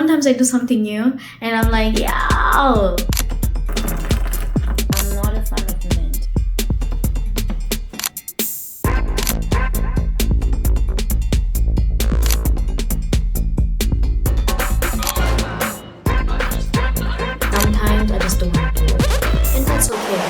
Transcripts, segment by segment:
Sometimes I do something new and I'm like, yo, I'm not a fan of mint. Sometimes I just don't want to do it, and that's okay.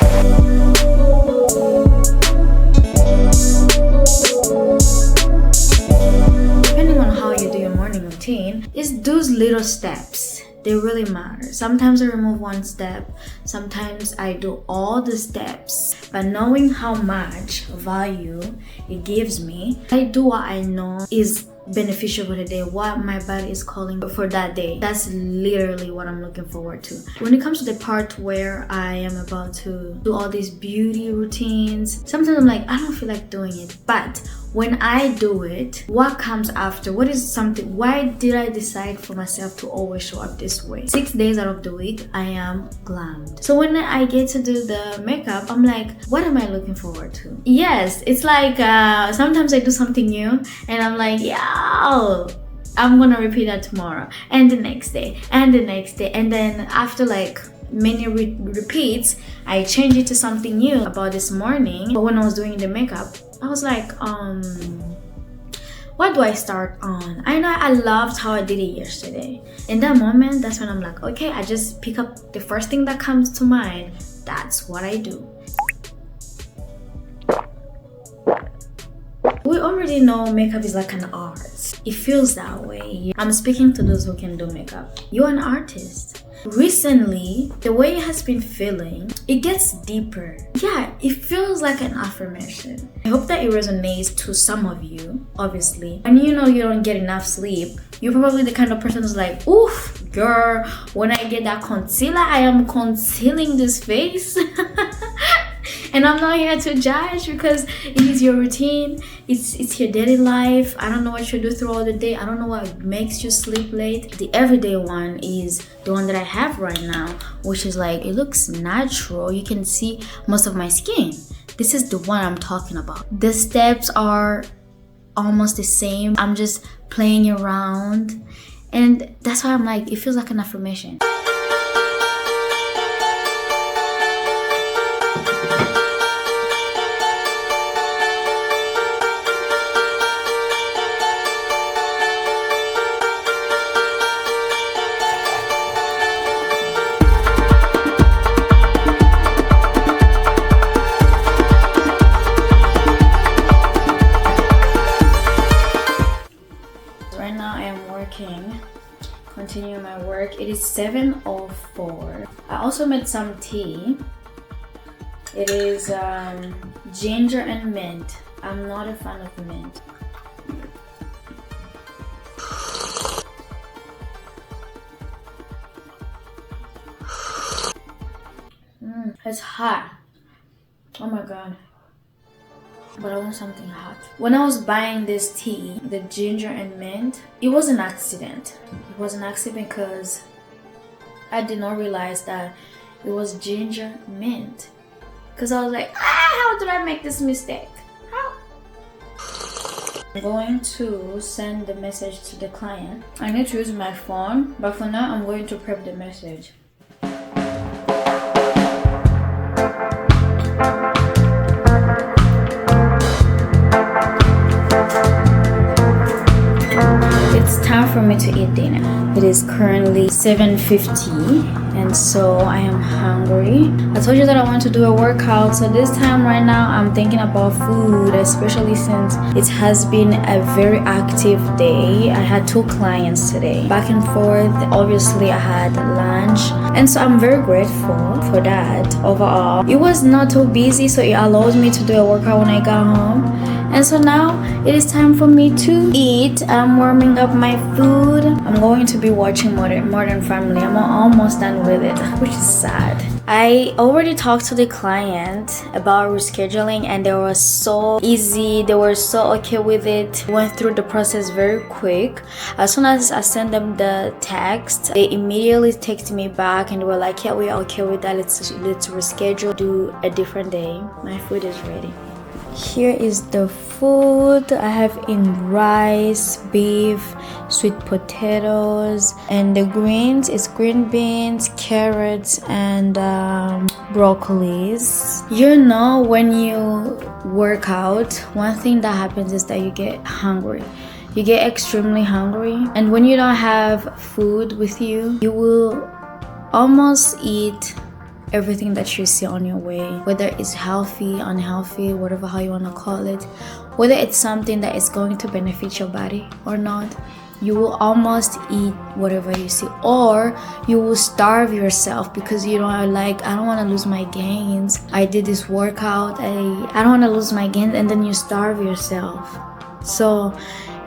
Depending on how you do your morning routine, it's those little steps. They really matter. Sometimes I remove one step, sometimes I do all the steps. But knowing how much value it gives me, I do what I know is beneficial for the day, what my body is calling for that day. That's literally what I'm looking forward to. When it comes to the part where I am about to do all these beauty routines, sometimes I'm like, I don't feel like doing it. But when I do it, what comes after? What is something? Why did I decide for myself to always show up this way? 6 days out of the week, I am glammed. So when I get to do the makeup, I'm like, what am I looking forward to? Yes, it's like sometimes I do something new and I'm like, yeah, I'm gonna repeat that tomorrow and the next day and the next day, and then after like many repeats, I change it to something new. About this morning, but when I was doing the makeup, I was like, what do I start on? I know I loved how I did it yesterday. In that moment, that's when I'm like, okay, I just pick up the first thing that comes to mind. That's what I do. We already know makeup is like an art. It feels that way. I'm speaking to those who can do makeup. You're an artist. Recently, the way it has been feeling, it gets deeper. Yeah, it feels like an affirmation. I hope that it resonates to some of you, obviously. And you know you don't get enough sleep, you're probably the kind of person who's like, oof, girl, when I get that concealer, I am concealing this face. And I'm not here to judge because it is your routine, it's your daily life. I don't know what you do throughout the day. I don't know what makes you sleep late. The everyday one is the one that I have right now, which is like, it looks natural. You can see most of my skin. This is the one I'm talking about. The steps are almost the same. I'm just playing around, and that's why I'm like, it feels like an affirmation. Right now I am working, continuing my work. It is 7:04. I also made some tea. It is ginger and mint. I'm not a fan of mint. It's hot. Oh my god. But I want something hot. When I was buying this tea, the ginger and mint, it was an accident. It was an accident because I did not realize that it was ginger mint. Because I was like, how did I make this mistake? How? I'm going to send the message to the client. I need to use my phone, but for now I'm going to prep the message. It's time for me to eat dinner. It is currently 7:50 and so I am hungry. I told you that I want to do a workout, so this time right now I'm thinking about food, especially since it has been a very active day. I had 2 clients today, back and forth. Obviously I had lunch, and so I'm very grateful for that. Overall, it was not too busy, so it allowed me to do a workout when I got home. And so now it is time for me to eat. I'm warming up my food. I'm going to be watching Modern Family. I'm almost done with it, which is sad. I already talked to the client about rescheduling and they were so easy. They were so okay with it. Went through the process very quick. As soon as I sent them the text, they immediately texted me back and were like, yeah, we're okay with that. Let's reschedule, do a different day. My food is ready. Here is the food. I have in rice, beef, sweet potatoes, and the greens is green beans, carrots, and broccolis. You know, when you work out, one thing that happens is that you get hungry. You get extremely hungry, and when you don't have food with you, you will almost eat everything that you see on your way, whether it's healthy, unhealthy, whatever how you want to call it, whether it's something that is going to benefit your body or not. You will almost eat whatever you see, or you will starve yourself because you don't like, I don't want to lose my gains, I did this workout, I don't want to lose my gains, and then you starve yourself. So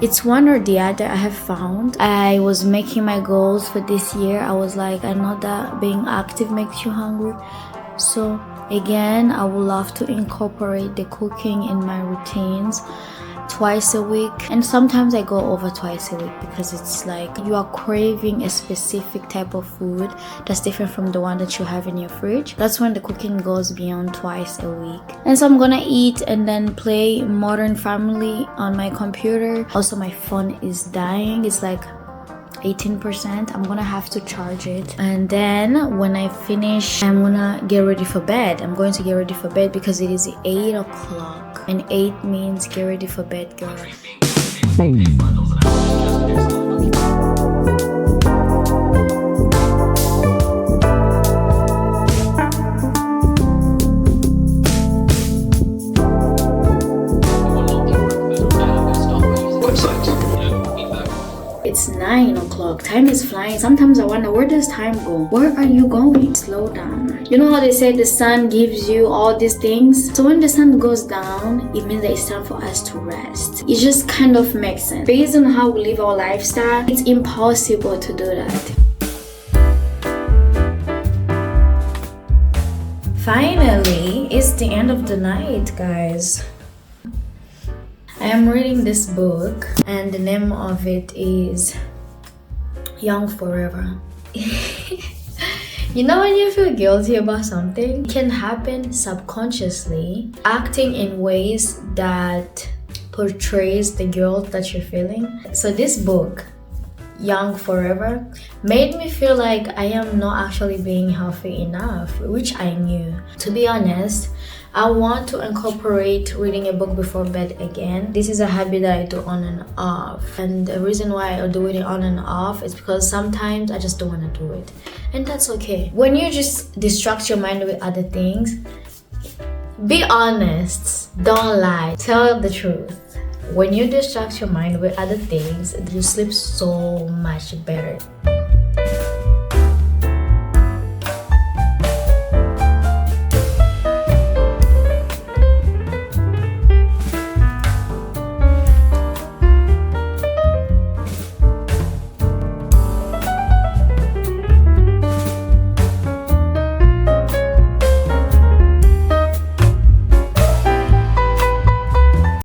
it's one or the other. I have found I was making my goals for this year. I was like, I know that being active makes you hungry, so again I would love to incorporate the cooking in my routines twice a week, and sometimes I go over twice a week because it's like you are craving a specific type of food that's different from the one that you have in your fridge. That's when the cooking goes beyond twice a week. And so I'm gonna eat and then play Modern Family on my computer. Also, my phone is dying. It's like 18%. I'm gonna have to charge it, and then when I finish, I'm gonna get ready for bed. I'm going to get ready for bed because it is 8 o'clock, and 8 means get ready for bed, girl. It's 9 o'clock. Time is flying. Sometimes I wonder, where does time go? Where are you going? Slow down. You know how they say the sun gives you all these things? So when the sun goes down, it means that it's time for us to rest. It just kind of makes sense. Based on how we live our lifestyle, it's impossible to do that. Finally, it's the end of the night, guys. I am reading this book, and the name of it is Young Forever. You know when you feel guilty about something? It can happen subconsciously, acting in ways that portrays the guilt that you're feeling. So this book, Young Forever, made me feel like I am not actually being healthy enough, which I knew. To be honest, I want to incorporate reading a book before bed again. This is a habit that I do on and off, and the reason why I do it on and off is because sometimes I just don't want to do it, and that's okay. When you just distract your mind with other things, be honest, don't lie, tell the truth. When you distract your mind with other things, you sleep so much better.